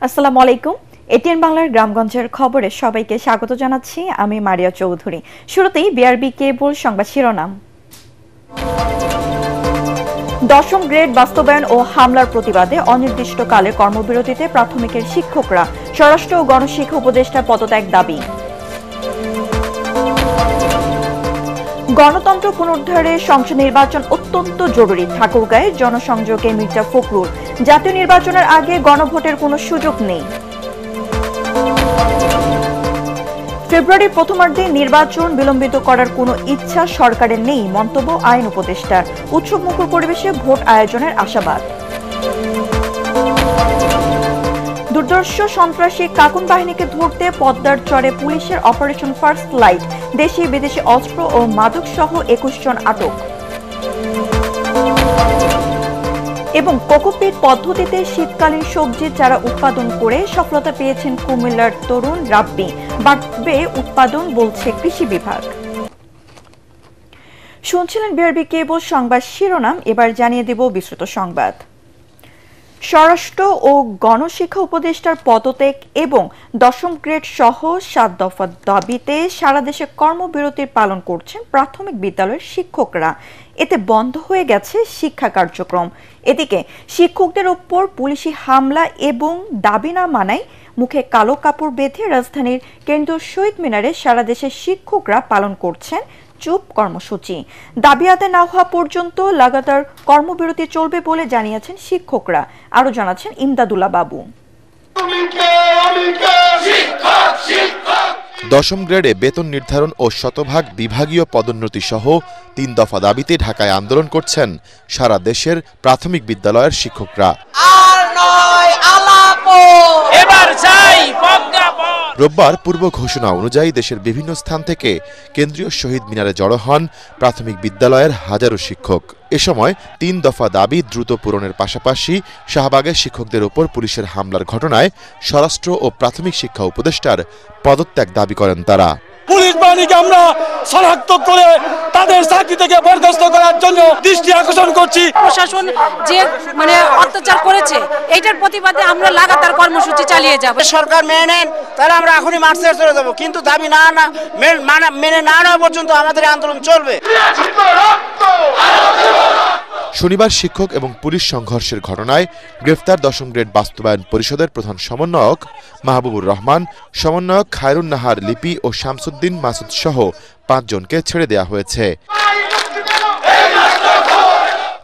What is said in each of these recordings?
আসসালামু আলাইকুম। এটিএন বাংলার গ্রামগঞ্জের খবরে সবাইকে স্বাগত জানাচ্ছি। আমি মারিয়া চৌধুরী। শুরুতেই বিআরবি কেবল সংবাদ শিরোনাম। দশম গ্রেড বাস্তবায়ন ও হামলার প্রতিবাদে অনির্দিষ্টকালের কর্মবিরতিতে প্রাথমিকের শিক্ষকরা, স্বরাষ্ট্র ও গণশিক্ষা উপদেষ্টার পদত্যাগ দাবি। গণতন্ত্র পুনরুদ্ধারে সংসদ নির্বাচন অত্যন্ত জরুরি, ঠাকুরগাঁয়ে জনসংযোগে মির্জা ফখরুল। জাতীয় নির্বাচনের আগে গণভোটের কোনো সুযোগ নেই। ফেব্রুয়ারির প্রথমার্ধে নির্বাচন বিলম্বিত করার কোনো ইচ্ছা সরকারের নেই, মন্তব্য আইন উপদেষ্টার। উৎসবমুখর পরিবেশে ভোট আয়োজনের আশাবাদ। দুর্ধর্ষ সন্ত্রাসী কাকুন বাহিনীকে ধরতে পদ্মার চরে পুলিশের অপারেশন ফার্স্ট লাইট, দেশি বিদেশি অস্ত্র ও মাদক সহ 21 জন আটক। এবং কোকোপিট পদ্ধতিতে শীতকালীন সবজির চারা উৎপাদন করে সফলতা পেয়েছেন কুমিল্লার তরুণ রাব্বি। বাড়বে উৎপাদন, বলছে কৃষি বিভাগ। শুনছিলেন বিআরবি কেবল সংবাদ শিরোনাম। এবার জানিয়ে দেব বিস্তৃত সংবাদ। স্বরাষ্ট্র ও গণশিক্ষা উপদেষ্টার পদত্যাগ এবং দশম গ্রেড সহ 7 দফা দাবিতে সারা দেশে কর্মবিরতির পালন করছেন প্রাথমিক বিদ্যালয়ের শিক্ষকরা। এতে বন্ধ হয়ে গেছে শিক্ষা কার্যক্রম। এদিকে শিক্ষকদের উপর পুলিশি হামলা এবং দাবি না মানায় মুখে কালো কাপড় বেঁধে রাজধানীর কেন্দ্রীয় শহীদ মিনারে সারা দেশের শিক্ষকরা পালন করছেন চুপ কর্মসূচি। দাবি আদায় না হওয়া পর্যন্ত লাগাতার কর্মবিরতি চলবে বলে জানিয়েছেন শিক্ষকরা। আরো জানাচ্ছেন ইমদাদুল্লাহ বাবু। দশম গ্রেডে বেতন নির্ধারণ ও শতভাগ বিভাগীয় পদোন্নতি সহ 3 দফা দাবিতে ঢাকায় আন্দোলন করছেন সারা দেশের প্রাথমিক বিদ্যালয়ের শিক্ষকরা। রোববার পূর্ব ঘোষণা অনুযায়ী দেশের বিভিন্ন স্থান থেকে কেন্দ্রীয় শহীদ মিনারে জড়ো হন প্রাথমিক বিদ্যালয়ের হাজারো শিক্ষক। এ সময় 3 দফা দাবি দ্রুত পূরণের পাশাপাশি শাহবাগের শিক্ষকদের উপর পুলিশের হামলার ঘটনায় স্বরাষ্ট্র ও প্রাথমিক শিক্ষা উপদেষ্টার পদত্যাগ দাবি করেন তারা। পুলিশ বাহিনীকে আমরা শনাক্ত করে তাদের চাকরি থেকে বরখাস্ত করার জন্য দৃষ্টি আকর্ষণ করছি। প্রশাসন যে অত্যাচার করেছে এইটার প্রতিবাদে আমরা লাগাতার কর্মসূচি চালিয়ে যাব। সরকার মেনে নেন তাহলে আমরা এখনই মার্চে চলে যাব, কিন্তু দাবি মেনে না নেওয়া পর্যন্ত আমাদের আন্দোলন চলবে। শনিবার শিক্ষক এবং পুলিশ সংঘর্ষের ঘটনায় গ্রেফতার দশম গ্রেড বাস্তবায়ন পরিষদের প্রধান সমন্বয়ক মাহবুবুর রহমান, সমন্বয়ক খায়রুন নাহার লিপি ও শামসুদ্দিন মাসুদ সহ 5 জনকে ছেড়ে দেওয়া হয়েছে।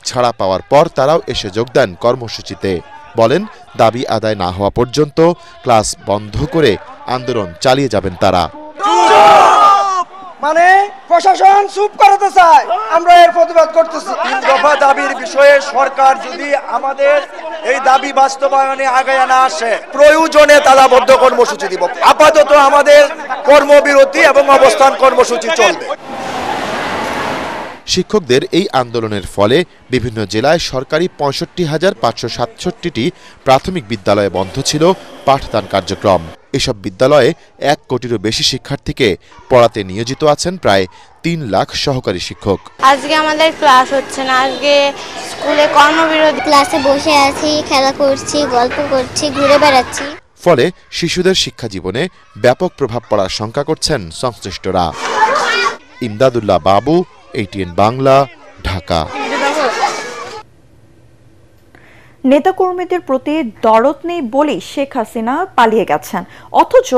ছাড়া পাওয়ার পর তারাও এসে যোগ দেন কর্মসূচিতে। বলেন, দাবি আদায় না হওয়া পর্যন্ত ক্লাস বন্ধ করে আন্দোলন চালিয়ে যাবেন তারা। মানে প্রশাসন চুপ করাতে চায়, আমরা এর প্রতিবাদ করতেছি। 3 দফা দাবির বিষয়ে সরকার যদি আমাদের এই দাবি বাস্তবায়নে আগায় না আসে, প্রয়োজনে তালাবদ্ধ কর্মসূচি দিব। আপাতত আমাদের কর্মবিরতি এবং অবস্থান কর্মসূচি চলবে। শিক্ষকদের এই আন্দোলনের ফলে বিভিন্ন জেলায় সরকারি 65,567টি প্রাথমিক বিদ্যালয়ে বন্ধ ছিল পাঠদান কার্যক্রম। এসব বিদ্যালয়ে 1 কোটিরও বেশি শিক্ষার্থীকে পড়াতে নিয়োজিত আছেন প্রায় 3 লাখ সহকারী শিক্ষক। আজকে আমাদের ক্লাস হচ্ছে না, আজকে স্কুলে কর্মবিরতি। ক্লাসে বসে আছি, খেলা করছি, গল্প করছি, ঘুরে বেড়াচ্ছি। ফলে শিশুদের শিক্ষা জীবনে ব্যাপক প্রভাব পড়ার শঙ্কা করছেন সংশ্লিষ্টরা। ইমদাদুল্লাহ বাবু, এটিএন বাংলা, ঢাকা। নেতাকর্মীদের প্রতি দরদ নেই বলেই শেখ হাসিনা পালিয়ে গেছেন, অথচ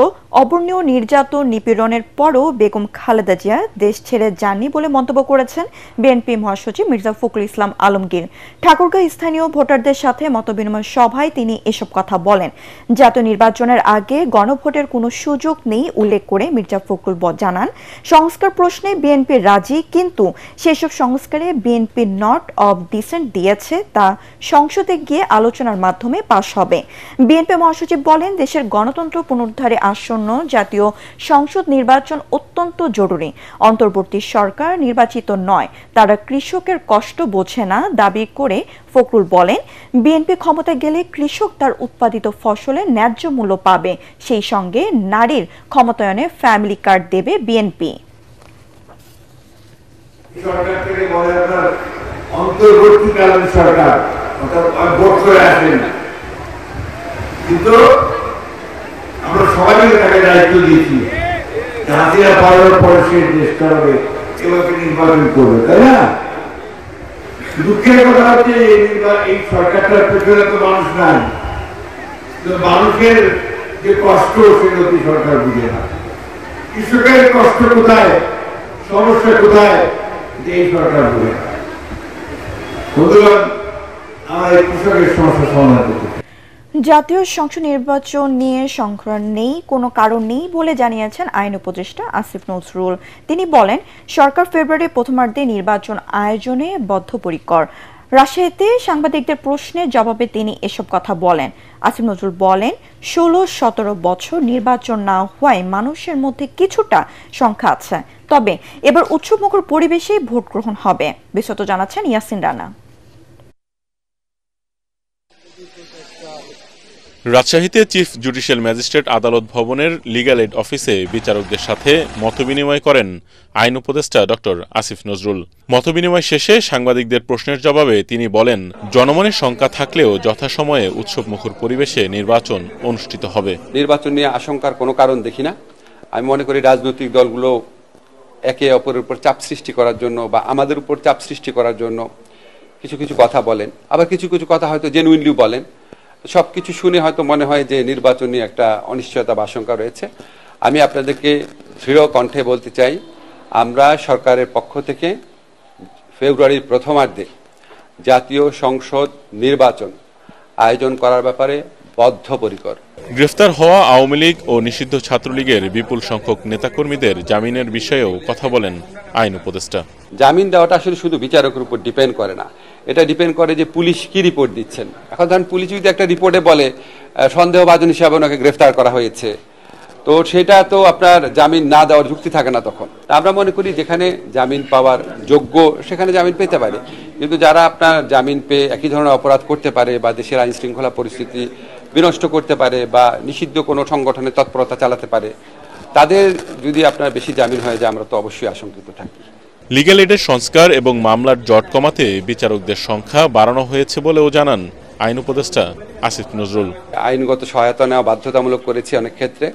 অবর্ণীয় নির্যাতন নিপীড়নের পরও বেগম খালেদা জিয়া দেশ ছেড়ে যাননি বলে মন্তব্য করেছেন বিএনপি মহাসচিব মির্জা ফখরুল ইসলাম আলমগীর। ঠাকুরগাঁও স্থানীয় ভোটারদের সাথে মতবিনিময় সভায় তিনি এসব কথা বলেন। জাতীয় নির্বাচনের আগে গণভোটের কোনো সুযোগ নেই উল্লেখ করে মির্জা ফখরুল জানান, সংস্কার প্রশ্নে বিএনপি রাজি, কিন্তু সেসব সংস্কারে বিএনপি নট অব ডিসেন্ট দিয়েছে, তা সংসদে গিয়ে আলোচনার মাধ্যমে পাশ হবে। বিএনপি মহাসচিব বলেন, দেশের গণতন্ত্র পুনরুদ্ধারে আসন্ন জাতীয় সংসদ নির্বাচন অত্যন্ত জরুরি। অন্তর্বর্তী সরকার নির্বাচিত নয়, তারা কৃষকের কষ্ট বোঝে না দাবি করে ফখরুল বলেন, বিএনপি ক্ষমতায় গেলে কৃষক তার উৎপাদিত ফসলের ন্যায্য মূল্য পাবে, সেই সঙ্গে নারীর ক্ষমতায়নে ফ্যামিলি কার্ড দেবে বিএনপি। অন্তর্বর্তীকালীন সরকার ভোট করে আসেন, কিন্তু আমরা সবাই মিলে তাকে দায়িত্ব দিয়েছি, হাসিনা পাওয়ার পরে সে দেশ চালাবে, এবার নির্বাচন করবে, তাই না? দুঃখের কথা হচ্ছে এই সরকারটার পেছনে তো মানুষ নাই, মানুষের যে কষ্ট সেগুলো সরকার বুঝে না। কৃষকের কষ্ট কোথায়, সমস্যা কোথায়, এই সরকার বুঝে না। বন্ধুগণ, আমরা এই কৃষকের সমস্যা সমাধান করতে জাতীয় সংসদ নির্বাচন নিয়ে সংশয় নেই, কোনো কারণ নেই বলে জানিয়েছেন আইন উপদেষ্টা আসিফ নজরুল। তিনি বলেন, সরকার ফেব্রুয়ারির প্রথমার্ধে নির্বাচন আয়োজনে বদ্ধপরিকর। রাজশাহীতে সাংবাদিকদের প্রশ্নের জবাবে তিনি এসব কথা বলেন। আসিফ নজরুল বলেন, 16-17 বছর নির্বাচন না হওয়ায় মানুষের মধ্যে কিছুটা সংখ্যা আছে, তবে এবার উৎসবমুখর পরিবেশে ভোট গ্রহণ হবে। বিস্তারিত জানাচ্ছেন ইয়াসিন রানা। রাজশাহীতে চিফ জুডিশিয়াল ম্যাজিস্ট্রেট আদালত ভবনের লিগ্যাল এইড অফিসে বিচারকদের সাথে মতবিনিময় করেন আইন উপদেষ্টা ডক্টর আসিফ নজরুল। মতবিনিময় শেষে সাংবাদিকদের প্রশ্নের জবাবে তিনি বলেন, জনমনের শঙ্কা থাকলেও যথাসময়ে উৎসবমুখর পরিবেশে নির্বাচন অনুষ্ঠিত হবে। নির্বাচন নিয়ে আশঙ্কার কোনো কারণ দেখি না। আমি মনে করি রাজনৈতিক দলগুলো একে অপরের উপর চাপ সৃষ্টি করার জন্য বা আমাদের উপর চাপ সৃষ্টি করার জন্য কিছু কিছু কথা বলেন, আবার কিছু কিছু কথা হয়তো জেনুইনলি বলেন। সবকিছু শুনে হয়তো মনে হয় যে নির্বাচন নিয়ে একটা অনিশ্চয়তা বা আশঙ্কা রয়েছে। আমি আপনাদেরকে দৃঢ় কণ্ঠে বলতে চাই, আমরা সরকারের পক্ষ থেকে ফেব্রুয়ারির প্রথমার্ধে জাতীয় সংসদ নির্বাচন আয়োজন করার ব্যাপারে বদ্ধপরিকর। গ্রেফতার হওয়া আওয়ামী লীগ ও নিষিদ্ধ ছাত্রলীগের বিপুল সংখ্যক নেতাকর্মীদের জামিনের বিষয়েও কথা বলেন আইন উপদেষ্টা। জামিন দেওয়াটা আসলে শুধু বিচারকের উপর ডিপেন্ড করে না, এটা ডিপেন্ড করে যে পুলিশ কি রিপোর্ট দিচ্ছেন। এখন ধরেন পুলিশ যদি একটা রিপোর্টে বলে সন্দেহভাজন হিসাবে ওনাকে গ্রেফতার করা হয়েছে, তো সেটা তো আপনার জামিন না দেওয়ার যুক্তি থাকে না তখন। আমরা মনে করি যেখানে জামিন পাওয়ার যোগ্য সেখানে জামিন পেতে পারে, কিন্তু যারা আপনার জামিন পেয়ে একই ধরনের অপরাধ করতে পারে বা দেশের আইন শৃঙ্খলা পরিস্থিতি বিনষ্ট করতে পারে বা নিষিদ্ধ কোনো সংগঠনের তৎপরতা চালাতে পারে, তাদের যদি আপনার বেশি জামিন হয়ে যায় আমরা তো অবশ্যই আশঙ্কিত থাকি। লিগ্যাল এইডের সংস্কার এবং মামলার জট কমাতে বিচারকদের সংখ্যা বাড়ানো হয়েছে বলেও জানান আইন উপদেষ্টা আসিফ নজরুল। আইনগত সহায়তা নেওয়া বাধ্যতামূলক করেছি অনেক ক্ষেত্রে,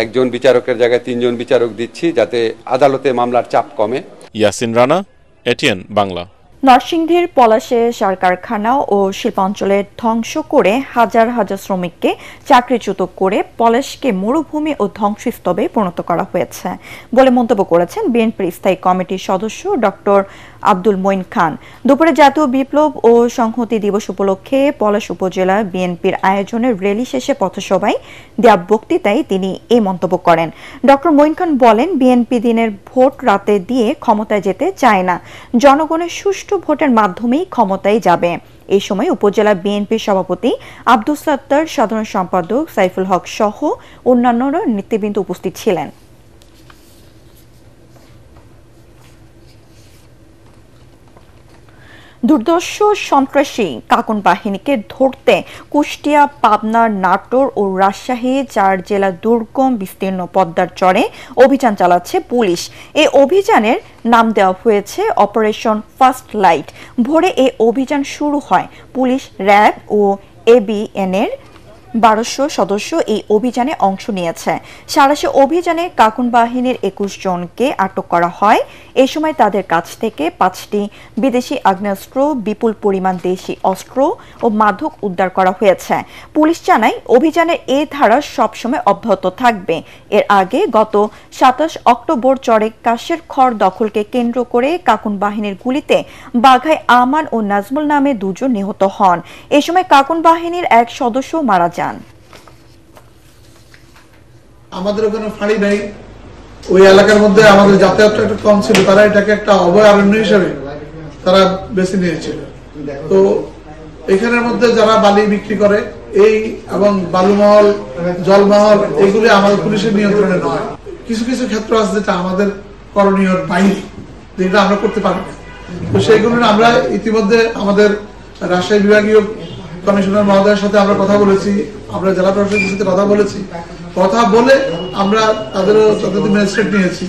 একজন বিচারকের জায়গায় 3 জন বিচারক দিচ্ছি যাতে আদালতে মামলার চাপ কমে। ইয়াসিন রানা, এটিএন বাংলা। নরসিংদীর পলাশে সার কারখানা ও শিল্পাঞ্চলে ধ্বংস করে হাজার হাজার শ্রমিককে চাকরিচ্যুত করে পলাশকে মরুভূমি ও ধ্বংসস্তূপে পরিণত করা হয়েছে বলে মন্তব্য করেছেন বিএনপির স্থায়ী কমিটির সদস্য ডক্টর আব্দুল মঈন খান। দুপুরে জাতীয় বিপ্লব ও সংহতি দিবস উপলক্ষে পলাশ উপজেলা বিএনপির আয়োজনে র্যালি শেষে পথসভায় দেয়া বক্তৃতায় তিনি এই মন্তব্য করেন। ডক্টর মঈন খান বলেন, বিএনপি দিনের ভোট রাতে দিয়ে ক্ষমতায় যেতে চায় না, জনগণের সুষ্ঠু ভোটের মাধ্যমেই ক্ষমতায় যাবে। এই সময় উপজেলা বিএনপির সভাপতি আব্দুস সাত্তার, সাধারণ সম্পাদক সাইফুল হক সহ অন্যান্যরা নেতৃবৃন্দ উপস্থিত ছিলেন। দুর্ধর্ষ সন্ত্রাসী কাকন বাহিনীকে ধরতে কুষ্টিয়া, পাবনা, নাটোর ও রাজশাহী 4 জেলা দুর্গম বিস্তীর্ণ পদ্মার চরে অভিযান চালাচ্ছে পুলিশ। এই অভিযানের নাম দেওয়া হয়েছে অপারেশন ফার্স্ট লাইট। ভোরে এই অভিযান শুরু হয়। পুলিশ, র্যাব ও এবিএন এর 1200 সদস্য এই অভিযানে অংশ নিয়েছে। সারাশি অভিযানে কাকুন বাহিনীর 21 জনকে আটক করা হয়। এই সময় তাদের কাছ থেকে 5টি বিদেশি আগ্নেয়াস্ত্র, বিপুল পরিমাণ দেশি অস্ত্র ও মাদক উদ্ধার করা হয়েছে। পুলিশ জানায়, অভিযানের এই ধারা সবসময় অব্যাহত থাকবে। এর আগে গত 27 অক্টোবর চরে কাশের খড় দখলকে কেন্দ্র করে কাকুন বাহিনীর গুলিতে বাঘাই আমান ও নাজমুল নামে 2 জন নিহত হন। এই সময় কাকুন বাহিনীর এক সদস্য মারা যান। আমাদের ওখানে ফাঁড়ি নাই, ওই এলাকার মধ্যে আমাদের যাতায়াতটা একটু কম ছিল, তারা এটাকে একটা অভয়ারণ্য হিসেবে তারা বেছে নিয়েছিল। তো এখানের মধ্যে যারা বালি বিক্রি করে এই এবং বালুমহল, জলমহল, এগুলি আমাদের পুলিশের নিয়ন্ত্রণে নয়। কিছু কিছু ক্ষেত্র আছে যেটা আমাদের করণীয় বাইরে, যেটা আমরা করতে পারি না। তো সেইগুলো আমরা ইতিমধ্যে আমাদের রাজশাহী বিভাগীয় কমিশনার মহোদয়ের সাথে আমরা কথা বলেছি, আমরা জেলা প্রশাসনের সাথে কথা বলেছি, কথা বলে আমরা তাদেরও ম্যাজিস্ট্রেট নিয়েছি।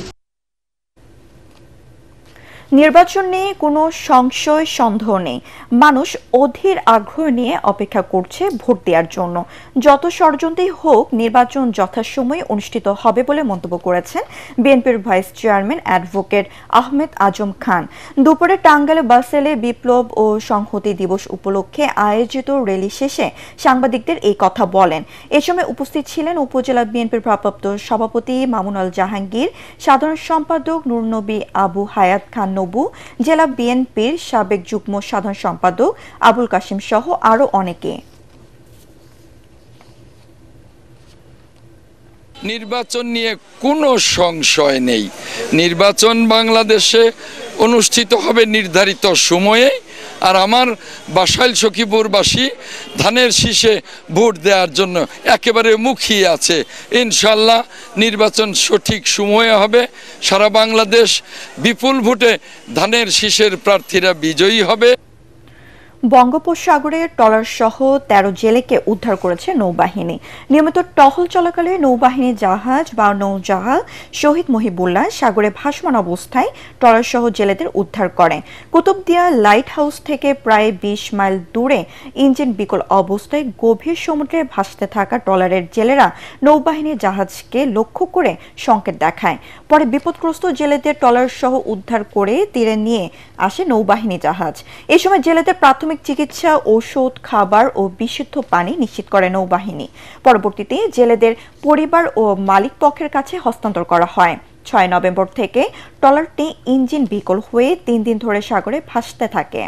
নির্বাচন নিয়ে কোনো সংশয় সন্দেহ নেই, মানুষ অধীর আগ্রহ নিয়ে অপেক্ষা করছে ভোট দেওয়ার জন্য। যত ষড়যন্ত্রই হোক, নির্বাচন যথাসময়ে অনুষ্ঠিত হবে বলে মন্তব্য করেছেন বিএনপির vice chairman advocate Ahmed Azam Khan. দুপুরে টাঙ্গাইলে বাসেলে বিপ্লব ও সংহতি দিবস উপলক্ষে আয়োজিত র্যালি শেষে সাংবাদিকদের এই কথা বলেন। এ সময় উপস্থিত ছিলেন উপজেলা বিএনপির ভারপ্রাপ্ত সভাপতি মামুনুল জাহাঙ্গীর, সাধারণ সম্পাদক নুরনবী আবু হায়াত খান নবু, জেলা বিএনপির সাবেক যুগ্ম সাধারণ সম্পাদক আবুল কাশিম সহ আরো অনেকে। নির্বাচন নিয়ে কোনো সংশয় নেই। নির্বাচন বাংলাদেশে অনুষ্ঠিত হবে নির্ধারিত সময়ে। আর আমার বাসাইল সখীপুরবাসী ধানের শীষে ভোট দেওয়ার জন্য একেবারে মুখিয়ে আছে। ইনশাল্লাহ নির্বাচন সঠিক সময়ে হবে। সারা বাংলাদেশ বিপুল ভোটে ধানের শীষের প্রার্থীরা বিজয়ী হবে। বঙ্গোপসাগরে ট্রলার সহ ১৩ জেলেকে উদ্ধার করেছে নৌবাহিনী। নিয়মিত টহল চলাকালে নৌবাহিনী জাহাজ বা নৌজাহাজ শহীদ মহিবুল্লাহ সাগরে ভাসমান অবস্থায় ট্রলার সহ জেলেদের উদ্ধার করেন। কুতুবদিয়া লাইট হাউস থেকে প্রায় ২০ মাইল দূরে ইঞ্জিন বিকল অবস্থায় গভীর সমুদ্রে ভাসতে থাকা ট্রলারের জেলেরা নৌবাহিনী জাহাজকে লক্ষ্য করে সংকেত দেখায়। পরে বিপদগ্রস্ত জেলেদের ট্রলার সহ উদ্ধার করে তীরে নিয়ে আসে নৌবাহিনী জাহাজ। এ সময় জেলেদের প্রাথমিক চিকিৎসা, ঔষধ, খাবার ও বিশুদ্ধ পানি নিশ্চিত করে নৌবাহিনী। পরবর্তীতে জেলেদের পরিবার ও মালিক পক্ষের কাছে হস্তান্তর করা হয়। ৬ নভেম্বর থেকে ট্রলারটি ইঞ্জিন বিকল হয়ে ৩ দিন ধরে সাগরে ভাসতে থাকে।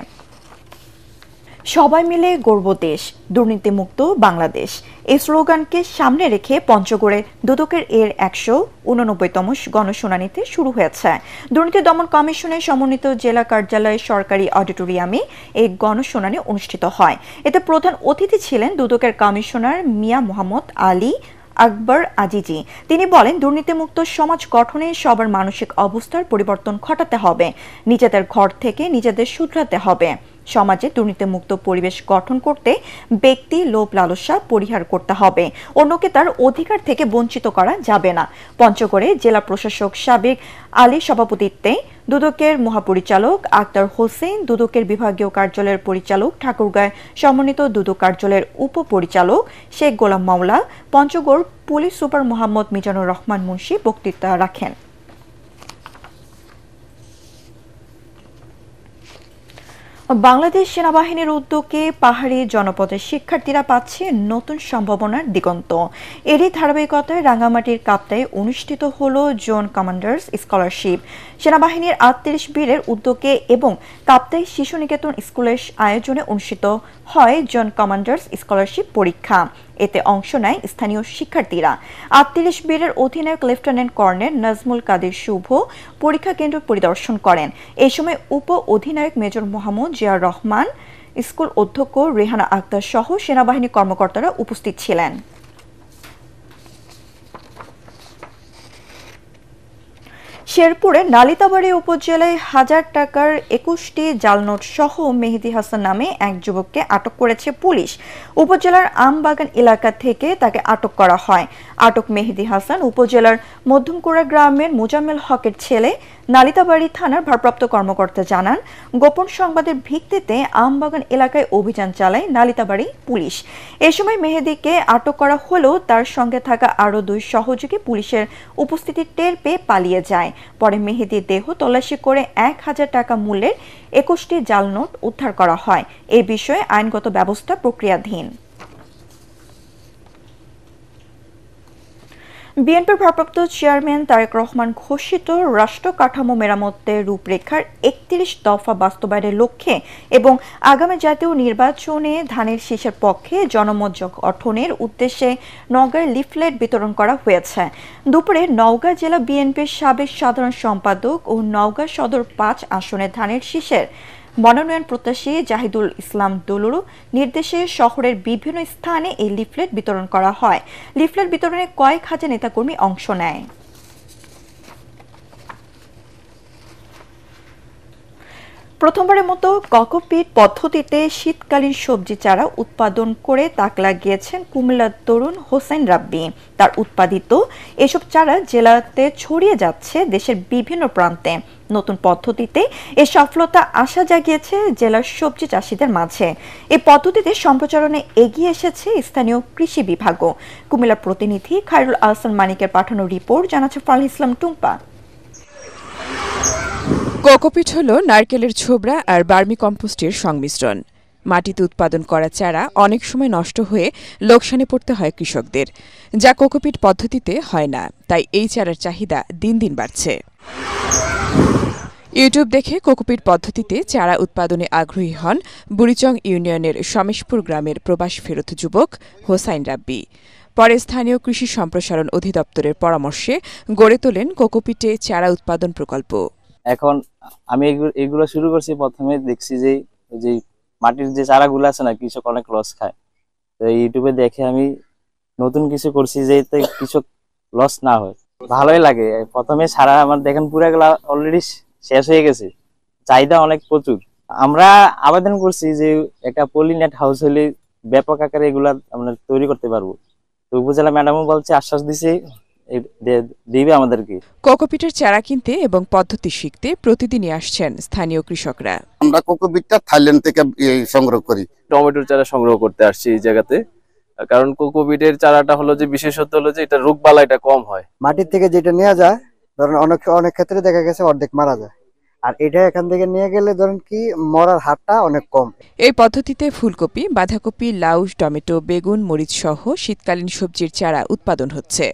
সবাই মিলে গর্ব দেশ, দুর্নীতিমুক্ত বাংলাদেশ এই স্লোগানকে সামনে রেখে পঞ্চগড়ে দুদকের ১89তম গণশুনানিতে শুরু হয়েছে। দুর্নীতি দমন কমিশনের সমন্বিত জেলা কার্যালয় সরকারি অডিটোরিয়ামে এই গণশুনানি অনুষ্ঠিত হয়। এতে প্রধান অতিথি ছিলেন দুদকের কমিশনার মিয়া মোহাম্মদ আলী আকবর আজিজি। তিনি বলেন, দুর্নীতিমুক্ত সমাজ গঠনে সবার মানসিক অবস্থার পরিবর্তন ঘটাতে হবে, নিজেদের ঘর থেকে নিজেদের শুধরাতে হবে। সমাজে দুর্নীতিমুক্ত পরিবেশ গঠন করতে ব্যক্তি লোভ লালসা পরিহার করতে হবে, অন্যকে তার অধিকার থেকে বঞ্চিত করা যাবে না। পঞ্চগড়ে জেলা প্রশাসক সাবেক আলীর সভাপতিত্বে দুদকের মহাপরিচালক আক্তার হোসেন, দুদকের বিভাগীয় কার্যালয়ের পরিচালক ঠাকুরগাঁয় সমন্বিত দুদক কার্যালয়ের উপপরিচালক শেখ গোলাম মাওলা, পঞ্চগড় পুলিশ সুপার মোহাম্মদ মিজানুর রহমান মুন্সি বক্তৃতা রাখেন। বাংলাদেশ সেনাবাহিনীর উদ্যোগে পাহাড়ি জনপদের শিক্ষার্থীরা পাচ্ছে নতুন সম্ভাবনার দিগন্ত। এরই ধারাবাহিকতায় রাঙ্গামাটির কাপ্তায় অনুষ্ঠিত হল জোন কমান্ডার্স স্কলারশিপ। সেনাবাহিনীর ৩৮ বীরের উদ্যোগে এবং কাপ্তাই শিশু নিকেতন স্কুলের আয়োজনে অনুষ্ঠিত হয় জোন কমান্ডার্স স্কলারশিপ পরীক্ষা। এতে অংশ নেয় স্থানীয় শিক্ষার্থীরা। ৩৮ বীরের অধিনায়ক লেফটেন্যান্ট কর্নেল নাজমুল কাদের শুভ পরীক্ষা কেন্দ্র পরিদর্শন করেন। এই সময় উপ অধিনায়ক মেজর মোহাম্মদ জিয়ার রহমান, স্কুল অধ্যক্ষ রেহানা আক্তার সহ সেনাবাহিনী কর্মকর্তারা উপস্থিত ছিলেন। শেরপুরে নালিতাবাড়ী উপজেলায় ১০০০ টাকার ২১টি জাল নোট সহ মেহেদি হাসান নামে এক যুবককে আটক করেছে পুলিশ। উপজেলার আমবাগান এলাকা থেকে তাকে আটক করা হয়। আটক মেহেদি হাসান উপজেলার মধ্যমকুড়া গ্রামের মোজাম্মেল হকের ছেলে। নালিতাবাড়ী থানার ভারপ্রাপ্ত কর্মকর্তা জানান, গোপন সংবাদের ভিত্তিতে আমবাগান এলাকায় অভিযান চালায় নালিতাবাড়ী পুলিশ। এ সময় মেহেদিকে আটক করা হলেও তার সঙ্গে থাকা আরও ২ সহযোগী পুলিশের উপস্থিতি টের পেয়ে পালিয়ে যায়। পরে মেহেদির দেহ তল্লাশি করে ১০০০ টাকা মূল্যের ২১টি জাল নোট উদ্ধার করা হয়। এ বিষয়ে আইনগত ব্যবস্থা প্রক্রিয়াধীন। বিএনপির ভারপ্রাপ্ত চেয়ারম্যান তারেক রহমান ঘোষিত রাষ্ট্র কাঠামো মেরামতের রূপরেখার ৩১ দফা বাস্তবায়নের লক্ষ্যে এবং আগামী জাতীয় নির্বাচনে ধানের শীষের পক্ষে জনমত গঠনের উদ্দেশ্যে নওগাঁয় লিফলেট বিতরণ করা হয়েছে। দুপুরে নওগাঁ জেলা বিএনপির সাবেক সাধারণ সম্পাদক ও নওগাঁ সদর ৫ আসনের ধানের শীষের মনোনয়ন প্রত্যাশী জাহিদুল ইসলাম দুলুর নির্দেশে শহরের বিভিন্ন স্থানে এই লিফলেট বিতরণ করা হয়। লিফলেট বিতরণে কয়েক হাজার নেতাকর্মী অংশ নেয়। প্রথমবারের মতো কোকোপিট পদ্ধতিতে শীতকালীন সবজি চারা উৎপাদন করে তাক লাগিয়েছেন কুমিল্লার তরুণ হোসেন রাব্বি। তার উৎপাদিত এসব চারা জেলাতে ছড়িয়ে যাচ্ছে দেশের বিভিন্ন প্রান্তে। নতুন পদ্ধতিতে এই সফলতা আশা জাগিয়েছে জেলার সবজি চাষিদের মাঝে। এই পদ্ধতিতে সম্প্রচারণে এগিয়ে এসেছে স্থানীয় কৃষি বিভাগও। কুমিল্লার প্রতিনিধি খায়রুল আহসান মানিকের পাঠানো রিপোর্ট জানাচ্ছে ফারহান ইসলাম টুম্পা। কোকোপিট হল নারকেলের ছোবড়া আর বার্মি কম্পোস্টের সংমিশ্রণ। মাটিতে উৎপাদন করা চারা অনেক সময় নষ্ট হয়ে লোকসানে পড়তে হয় কৃষকদের, যা কোকোপিট পদ্ধতিতে হয় না। তাই এই চারার চাহিদা দিন দিন বাড়ছে। ইউটিউব দেখে কোকোপিট পদ্ধতিতে চারা উৎপাদনে আগ্রহী হন বুড়িচং ইউনিয়নের সমেশপুর গ্রামের প্রবাস ফেরত যুবক হোসাইন রাব্বি। পরে স্থানীয় কৃষি সম্প্রসারণ অধিদপ্তরের পরামর্শে গড়ে তোলেন কোকোপিটে চারা উৎপাদন প্রকল্প। এখন আমি এগুলো শুরু করছি, প্রথমে দেখছি যে মাটির যে চারাগুলো আছে না, কৃষক অনেক লস খায়। তো ইউটিউবে দেখে আমি নতুন কিছু করছি যে কৃষক লস না হয়। ভালোই লাগে। প্রথমে সারা আমার দেখেন পুরাগুলা অলরেডি শেষ হয়ে গেছে, চাহিদা অনেক প্রচুর। আমরা আবেদন করছি যে একটা পলিনেট হাউস হলে ব্যাপক আকারে এগুলা আমরা তৈরি করতে পারবো। তো উপজেলা ম্যাডামও বলছে, আশ্বাস দিছে দিবে আমাদেরকে। কোকোপিটের চারা কিনতে এবং পদ্ধতি শিখতে প্রতিদিনই আসছেন স্থানীয় কৃষকরা। আমরা কোকোপিটটা থাইল্যান্ড থেকে সংগ্রহ করি। টমেটোর চারা সংগ্রহ করতে আসছি এই জায়গাতে, কারণ কোকোপিটের চারাটা হলো যে বিশেষত্ব হলো যে এটা রোগবালা এটা কম হয়। মাটির থেকে যেটা নেওয়া যায় ধরেন অনেক ক্ষেত্রে দেখা গেছে অর্ধেক মারা যায়, আর এটা এখান থেকে নিয়ে গেলে ধরেন কি মরার হারটা অনেক কম। এই পদ্ধতিতে ফুলকপি, বাঁধাকপি, লাউ, টমেটো, বেগুন, মরিচ সহ শীতকালীন সবজির চারা উৎপাদন হচ্ছে।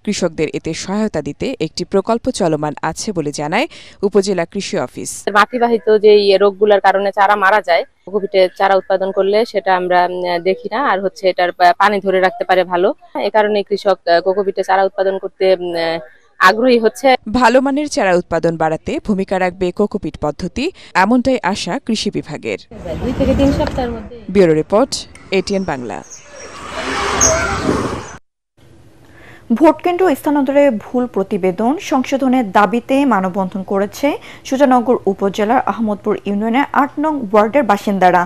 কৃষকদের এতে সহায়তা দিতে একটি প্রকল্প চলমান আছে বলে জানায় উপজেলা কৃষি অফিস। মাটিবাহিত যে রোগগুলোর কারণে চারা মারা যায়, কোকোপিটে চারা উৎপাদন করলে সেটা আমরা দেখি না, আর হচ্ছে এটার পানি ধরে রাখতে পারে ভালো। এই কারণে কৃষক কোকোপিটে চারা উৎপাদন করতে আগ্রহী হচ্ছে। ভালো মানের চারা উৎপাদন বাড়াতে ভূমিকা রাখবে কোকোপিট পদ্ধতি, এমনটাই আশা কৃষি বিভাগের। 2 থেকে 3 সপ্তাহের মধ্যে। Bureau report, ATN Bangla. ভোটকেন্দ্র স্থানান্তরে ভুল প্রতিবেদন সংশোধনের দাবিতে মানববন্ধন করেছে সুজানগর উপজেলার আহমদপুর ইউনিয়নের ৮ নং ওয়ার্ডের বাসিন্দারা।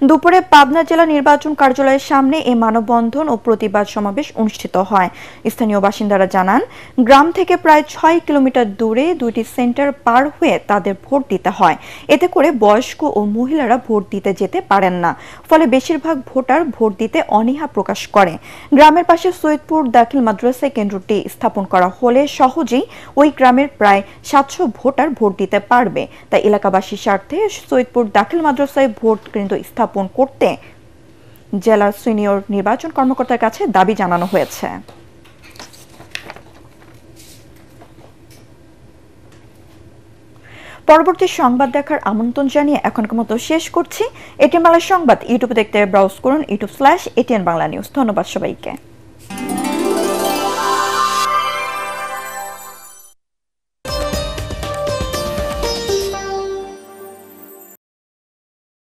দুপুরে পাবনা জেলা নির্বাচন কার্যালয়ের সামনে এই মানববন্ধন ও প্রতিবাদ সমাবেশ অনুষ্ঠিত হয়। স্থানীয় বাসিন্দারা জানান, গ্রাম থেকে প্রায় 6 কিলোমিটার দূরে 2টি সেন্টার পার হয়ে তাদের ভোট দিতে হয়। এতে করে বয়স্ক ও মহিলারা ভোট দিতে যেতে পারেন না, ফলে বেশিরভাগ ভোটার ভোট দিতে অনীহা প্রকাশ করে। গ্রামের পাশে সৈয়দপুর দাখিল মাদ্রাসা কেন্দ্রটি স্থাপন করা হলে সহজেই ওই গ্রামের প্রায় 700 ভোটার ভোট দিতে পারবে। তাই এলাকাবাসীর স্বার্থে সৈয়দপুর দাখিল মাদ্রাসায় ভোট কেন্দ্র স্থাপন করতে জেলার সিনিয়র নির্বাচন কর্মকর্তার কাছে দাবি জানানো হয়েছে। পরবর্তী সংবাদ দেখার আমন্ত্রণ জানিয়ে এখনকার মতো শেষ করছি। এটিএন বাংলা সংবাদ ইউটিউবে দেখতে ব্রাউজ করুন, youtube/ATN বাংলা নিউজ। ধন্যবাদ সবাইকে।